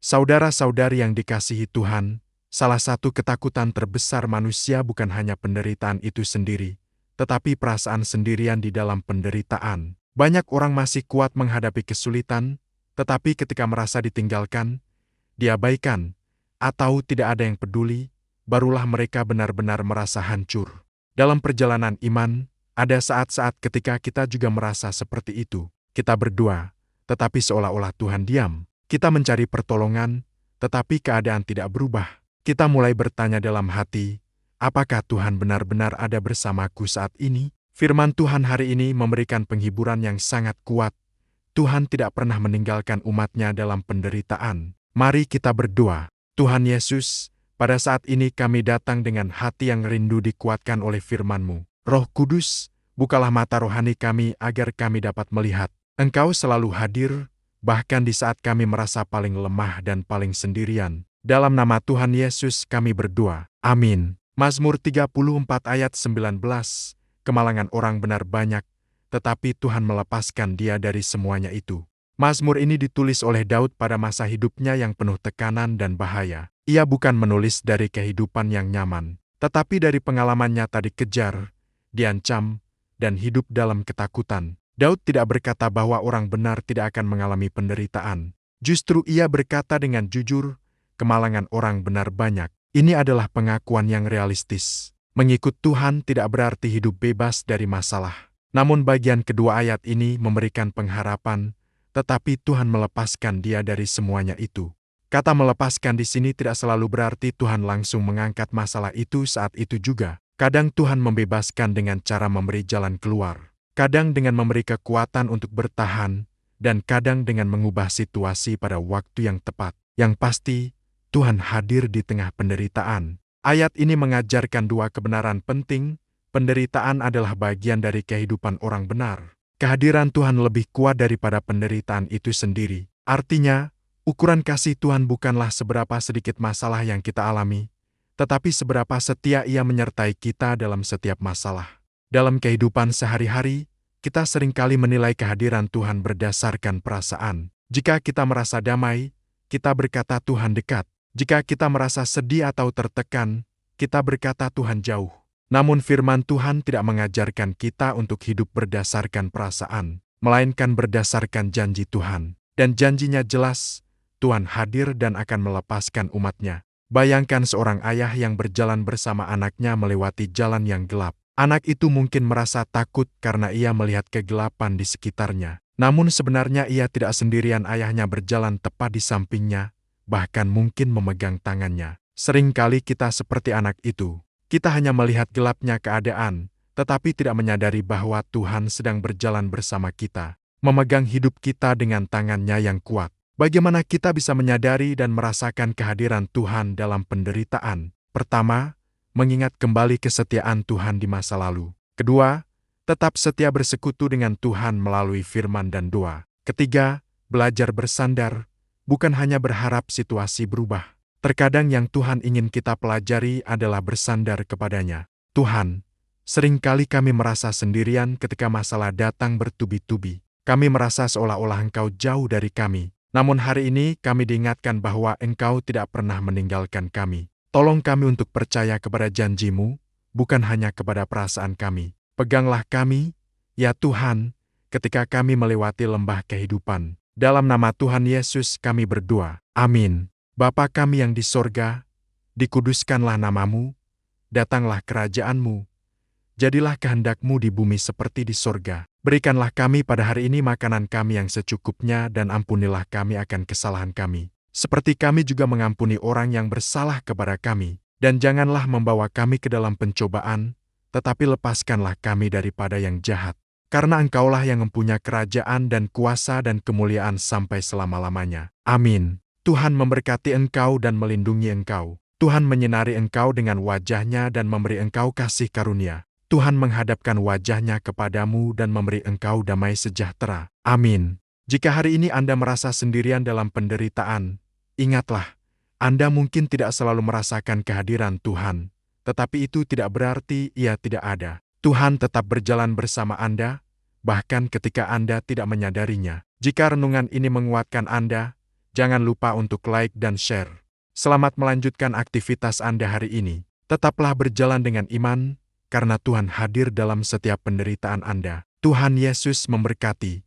Saudara-saudari yang dikasihi Tuhan, salah satu ketakutan terbesar manusia bukan hanya penderitaan itu sendiri, tetapi perasaan sendirian di dalam penderitaan. Banyak orang masih kuat menghadapi kesulitan, tetapi ketika merasa ditinggalkan, diabaikan, atau tidak ada yang peduli, barulah mereka benar-benar merasa hancur. Dalam perjalanan iman, ada saat-saat ketika kita juga merasa seperti itu. Kita berdoa, tetapi seolah-olah Tuhan diam. Kita mencari pertolongan, tetapi keadaan tidak berubah. Kita mulai bertanya dalam hati, apakah Tuhan benar-benar ada bersamaku saat ini? Firman Tuhan hari ini memberikan penghiburan yang sangat kuat. Tuhan tidak pernah meninggalkan umat-Nya dalam penderitaan. Mari kita berdoa. Tuhan Yesus, pada saat ini kami datang dengan hati yang rindu dikuatkan oleh firman-Mu. Roh Kudus, bukalah mata rohani kami agar kami dapat melihat. Engkau selalu hadir, bahkan di saat kami merasa paling lemah dan paling sendirian. Dalam nama Tuhan Yesus kami berdoa. Amin. Mazmur 34 ayat 19, kemalangan orang benar banyak, tetapi Tuhan melepaskan dia dari semuanya itu. Mazmur ini ditulis oleh Daud pada masa hidupnya yang penuh tekanan dan bahaya. Ia bukan menulis dari kehidupan yang nyaman, tetapi dari pengalaman nyata dikejar, diancam, dan hidup dalam ketakutan. Daud tidak berkata bahwa orang benar tidak akan mengalami penderitaan. Justru ia berkata dengan jujur, kemalangan orang benar banyak. Ini adalah pengakuan yang realistis. Mengikut Tuhan tidak berarti hidup bebas dari masalah. Namun bagian kedua ayat ini memberikan pengharapan, tetapi Tuhan melepaskan dia dari semuanya itu. Kata melepaskan di sini tidak selalu berarti Tuhan langsung mengangkat masalah itu saat itu juga. Kadang Tuhan membebaskan dengan cara memberi jalan keluar. Kadang dengan memberi kekuatan untuk bertahan, dan kadang dengan mengubah situasi pada waktu yang tepat. Yang pasti, Tuhan hadir di tengah penderitaan. Ayat ini mengajarkan dua kebenaran penting. Penderitaan adalah bagian dari kehidupan orang benar. Kehadiran Tuhan lebih kuat daripada penderitaan itu sendiri. Artinya, ukuran kasih Tuhan bukanlah seberapa sedikit masalah yang kita alami, tetapi seberapa setia Ia menyertai kita dalam setiap masalah. Dalam kehidupan sehari-hari, kita seringkali menilai kehadiran Tuhan berdasarkan perasaan. Jika kita merasa damai, kita berkata Tuhan dekat. Jika kita merasa sedih atau tertekan, kita berkata Tuhan jauh. Namun firman Tuhan tidak mengajarkan kita untuk hidup berdasarkan perasaan, melainkan berdasarkan janji Tuhan. Dan janjinya jelas, Tuhan hadir dan akan melepaskan umat-Nya. Bayangkan seorang ayah yang berjalan bersama anaknya melewati jalan yang gelap. Anak itu mungkin merasa takut karena ia melihat kegelapan di sekitarnya. Namun sebenarnya ia tidak sendirian, ayahnya berjalan tepat di sampingnya, bahkan mungkin memegang tangannya. Seringkali kita seperti anak itu. Kita hanya melihat gelapnya keadaan, tetapi tidak menyadari bahwa Tuhan sedang berjalan bersama kita, memegang hidup kita dengan tangannya yang kuat. Bagaimana kita bisa menyadari dan merasakan kehadiran Tuhan dalam penderitaan? Pertama, mengingat kembali kesetiaan Tuhan di masa lalu. Kedua, tetap setia bersekutu dengan Tuhan melalui firman dan doa. Ketiga, belajar bersandar, bukan hanya berharap situasi berubah. Terkadang yang Tuhan ingin kita pelajari adalah bersandar kepadanya. Tuhan, seringkali kami merasa sendirian ketika masalah datang bertubi-tubi. Kami merasa seolah-olah Engkau jauh dari kami. Namun hari ini kami diingatkan bahwa Engkau tidak pernah meninggalkan kami. Tolong kami untuk percaya kepada janji-Mu, bukan hanya kepada perasaan kami. Peganglah kami, ya Tuhan, ketika kami melewati lembah kehidupan. Dalam nama Tuhan Yesus kami berdoa. Amin. Bapa kami yang di sorga, dikuduskanlah nama-Mu, datanglah kerajaan-Mu, jadilah kehendak-Mu di bumi seperti di sorga. Berikanlah kami pada hari ini makanan kami yang secukupnya dan ampunilah kami akan kesalahan kami, seperti kami juga mengampuni orang yang bersalah kepada kami. Dan janganlah membawa kami ke dalam pencobaan, tetapi lepaskanlah kami daripada yang jahat. Karena Engkaulah yang mempunyai kerajaan dan kuasa dan kemuliaan sampai selama-lamanya. Amin. Tuhan memberkati engkau dan melindungi engkau. Tuhan menyinari engkau dengan wajah-Nya dan memberi engkau kasih karunia. Tuhan menghadapkan wajah-Nya kepadamu dan memberi engkau damai sejahtera. Amin. Jika hari ini Anda merasa sendirian dalam penderitaan, ingatlah, Anda mungkin tidak selalu merasakan kehadiran Tuhan, tetapi itu tidak berarti Ia tidak ada. Tuhan tetap berjalan bersama Anda, bahkan ketika Anda tidak menyadarinya. Jika renungan ini menguatkan Anda, Jangan lupa untuk like dan share. Selamat melanjutkan aktivitas Anda hari ini. Tetaplah berjalan dengan iman, karena Tuhan hadir dalam setiap penderitaan Anda. Tuhan Yesus memberkati.